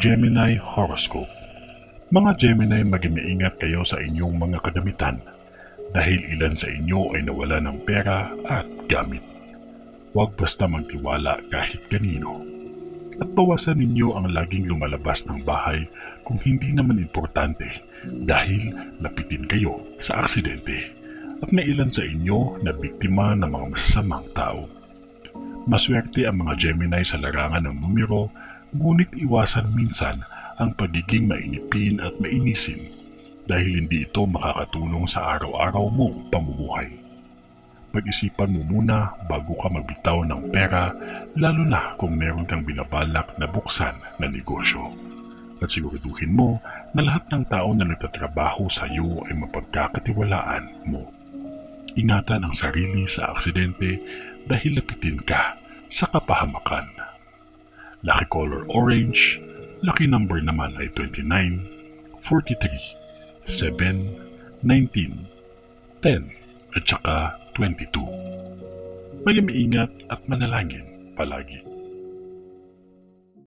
Gemini Horoscope. Mga Gemini, maging maingat kayo sa inyong mga kagamitan dahil ilan sa inyo ay nawala ng pera at gamit. Huwag basta magtiwala kahit kanino. At bawasan ninyo ang laging lumalabas ng bahay kung hindi naman importante dahil napitin kayo sa aksidente. At may ilan sa inyo na biktima ng mga masasamang tao. Maswerte ang mga Gemini sa larangan ng numero, ngunit iwasan minsan ang pagiging mainipin at mainisin dahil hindi ito makakatulong sa araw-araw mong pamumuhay. Pag-isipan mo muna bago ka magbitaw ng pera, lalo na kung meron kang binabalak na buksan na negosyo. At siguraduhin mo na lahat ng tao na nagtatrabaho sa iyo ay mapagkakatiwalaan mo. Ingatan ang sarili sa aksidente dahil lapitin ka sa kapahamakan. Lucky color orange, lucky number naman ay 29, 43, 7, 19, 10 at saka 22. Maging maingat at manalangin palagi.